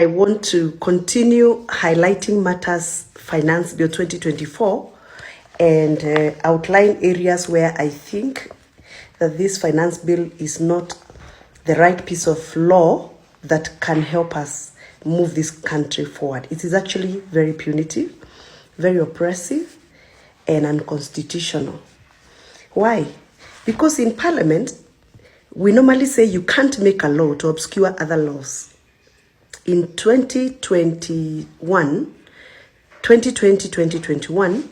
I want to continue highlighting matters Finance Bill 2024 and outline areas where I think that this finance bill is not the right piece of law that can help us move this country forward. It is actually very punitive, very oppressive, and unconstitutional. Why? Because in Parliament, we normally say you can't make a law to obscure other laws. In 2020-2021,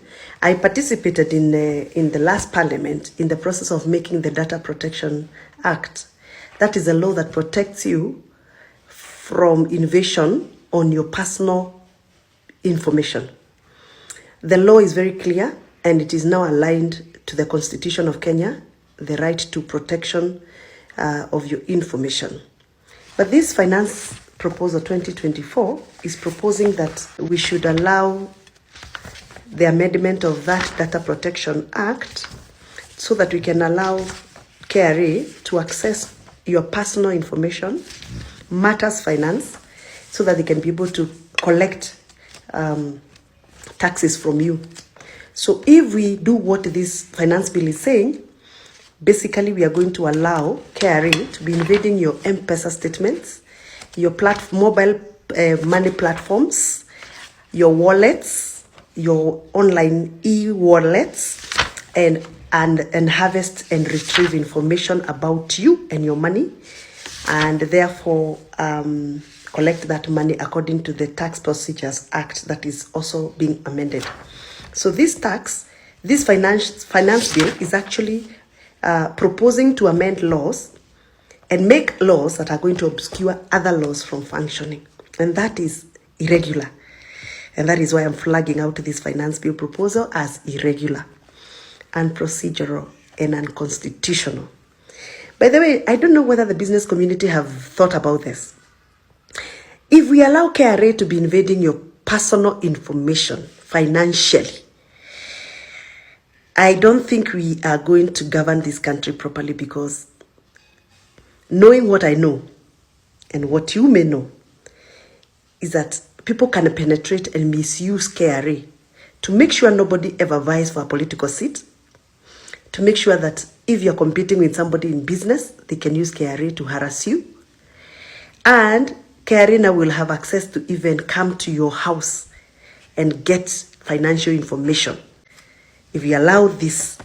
I participated in the last Parliament in the process of making the Data Protection Act. That is a law that protects you from invasion on your personal information. The law is very clear and it is now aligned to the Constitution of Kenya, the right to protection of your information. But this finance proposal 2024 is proposing that we should allow the amendment of that Data Protection Act so that we can allow KRA to access your personal information, matters finance, so that they can be able to collect taxes from you. So if we do what this finance bill is saying, basically we are going to allow KRA to be invading your M-Pesa statements, your mobile money platforms, your wallets, your online e-wallets, and harvest and retrieve information about you and your money, and therefore collect that money according to the Tax Procedures Act that is also being amended. So this finance bill is actually proposing to amend laws and make laws that are going to obscure other laws from functioning. And that is irregular. And that is why I'm flagging out this finance bill proposal as irregular, unprocedural, and unconstitutional. By the way, I don't know whether the business community have thought about this. If we allow KRA to be invading your personal information financially, I don't think we are going to govern this country properly, because knowing what I know and what you may know is that people can penetrate and misuse KRA to make sure nobody ever vies for a political seat, to make sure that if you're competing with somebody in business, they can use KRA to harass you. And KRA now will have access to even come to your house and get financial information if you allow this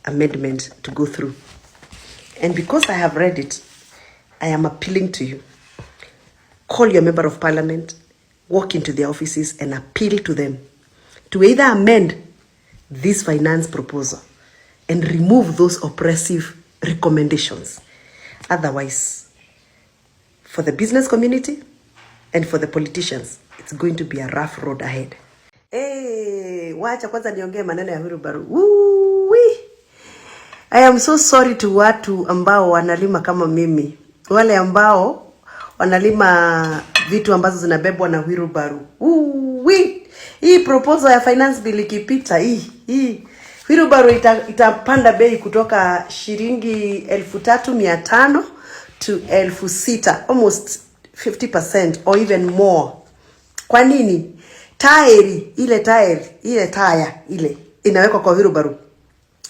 amendment to go through. And because I have read it, I am appealing to you. Call your member of parliament, walk into their offices and appeal to them to either amend this finance proposal and remove those oppressive recommendations. Otherwise, for the business community and for the politicians, it's going to be a rough road ahead. Hey, wacha kwanza niongee maneno ya Wilbaru. I am so sorry to watu ambao wanalima kama mimi. Wale ambao wanalima vitu ambazo zinabebwa na wheelbarrow. Hii proposal ya finance bill ikipita, hii wheelbarrow itapanda bei kutoka shilingi 3,500 to 6,000, almost 50% or even more. Kwa nini? Ile tire inawekwa kwa wheelbarrow.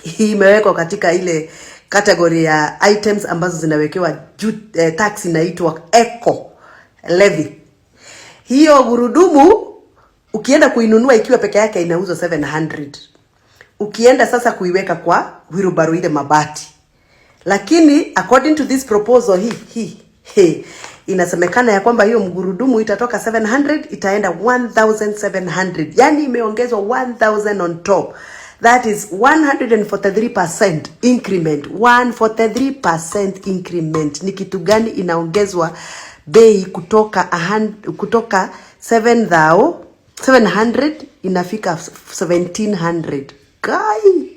Hii imewekwa katika ile category ya items ambazo zinawekewa tax inaitwa eco levy. Hiyo gurudumu ukienda kuinunua ikiwa peke yake inauzwa 700. Ukienda sasa kuiweka kwa wheelbarrow ile mabati. Lakini according to this proposal inasemekana ya kwamba hiyo mgurudumu itatoka 700 itaenda 1,700. Yani imeongezwa 1,000 on top. That is 143% increment. 143% increment. Ni kitu gani inaongezwa bei kutoka 700 inafika 1,700. Kai.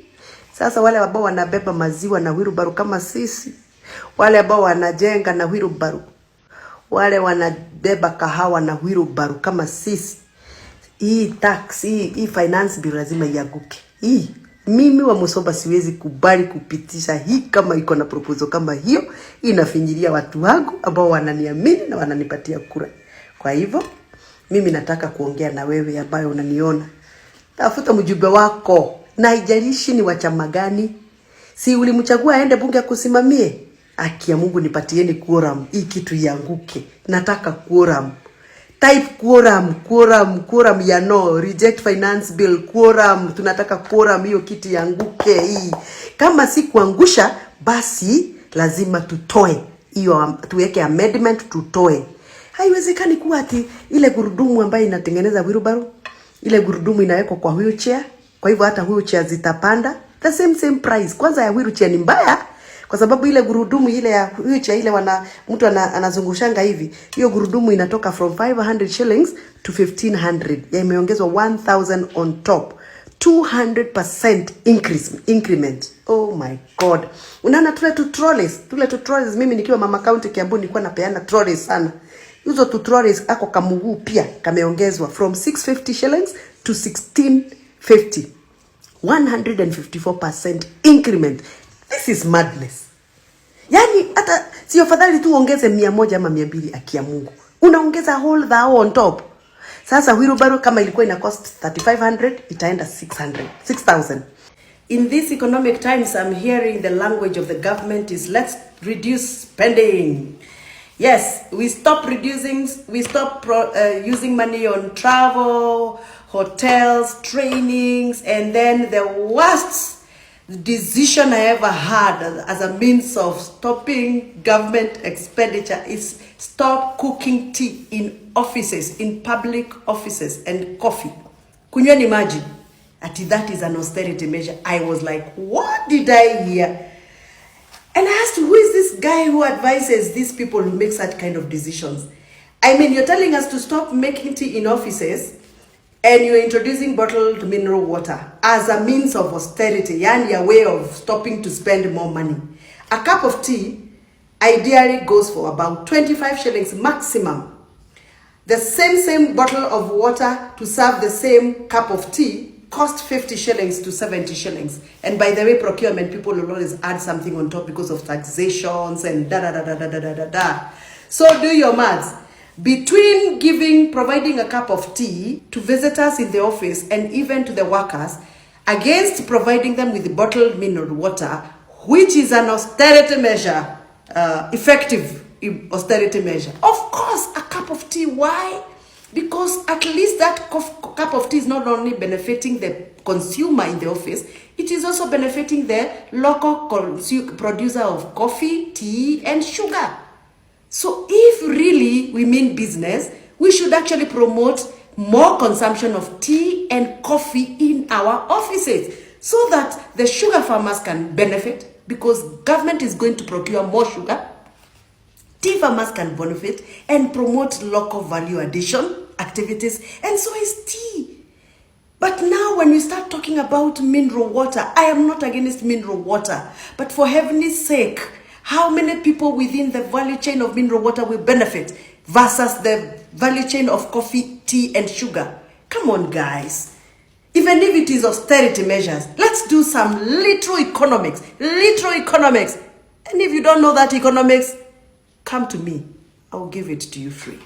Sasa wale ambao wanabeba maziwa na wheelbarrow kama sisi, wale ambao wanajenga na wheelbarrow, wale wanabeba kahawa na wheelbarrow kama sisi, hii tax, hii finance bill lazima iaguke. Mimi Wamuchomba siwezi kubali kupitisha hii kama iko na proposal kama hiyo. Inafinyilia watu wangu ambao wananiamini na wananipatia kura. Kwa hivyo mimi nataka kuongea na wewe ambayo unaniona. Tafuta mjumbe wako. Na haijalishi ni wa chama gani. Si ulimchagua aende bunge kusimamie? Aki ya Mungu nipatieni quorum. Hii kitu ianguke. Nataka quorum. Type quorum ya no, reject finance bill, quorum, tunataka quorum hiyo kitu ianguke hii. Kama si kuangusha, basi lazima tutoe. Hiyo tuweke amendment tutoe. Haiwezekani kuwa ati ile gurudumu ambayo inatengeneza wheelbarrow, ile gurudumu inawekwa kwa wheelchair. Kwa hivyo hata wheelchair zitapanda the same price. Kwanza ya wheelchair ni mbaya kwa sababu ile gurudumu ile ya wheelchair ile mtu anazungushanga hivi. Hiyo gurudumu inatoka from 500 shillings to 1500. Ya imeongezwa 1000 on top. 200% increment. Oh my God. Unaona tule tu trolleys mimi nikiwa mama county Kiambu nilikuwa napeana trolleys sana. Hizo tu trolleys ako kamuguu pia kameongezwa from 650 shillings to 1650. 154% increment. This is madness. Yani hata sio fadhali tu ongeze 100 ama 200 akia Mungu. Unaongeza whole thou on top. Sasa wheelbarrow kama ilikuwa ina cost 3500 itaenda 6000. In these economic times I'm hearing the language of the government is let's reduce spending. Yes, we stop using money on travel, hotels, trainings, and then the worst decision I ever had as a means of stopping government expenditure is stop cooking tea in offices, in public offices, and coffee. Kunyweni maji. That is an austerity measure. I was like, what did I hear? And I asked, who is this guy who advises these people who make such kind of decisions? I mean, you're telling us to stop making tea in offices, and you're introducing bottled mineral water as a means of austerity, and a way of stopping to spend more money. A cup of tea ideally goes for about 25 shillings maximum. The same bottle of water to serve the same cup of tea cost 50 shillings to 70 shillings. And by the way, procurement people will always add something on top because of taxations and da. So do your maths. Between providing a cup of tea to visitors in the office and even to the workers, against providing them with bottled mineral water, which is an austerity measure, effective austerity measure. Of course, a cup of tea. Why? Because at least that cup of tea is not only benefiting the consumer in the office, it is also benefiting the local producer of coffee, tea, and sugar. So if really we mean business, we should actually promote more consumption of tea and coffee in our offices so that the sugar farmers can benefit because government is going to procure more sugar. Tea farmers can benefit and promote local value addition activities, and so is tea. But now when we start talking about mineral water, I am not against mineral water, but for heaven's sake, how many people within the value chain of mineral water will benefit versus the value chain of coffee, tea, and sugar? Come on, guys. Even if it is austerity measures, let's do some literal economics. And if you don't know that economics, come to me. I'll give it to you free.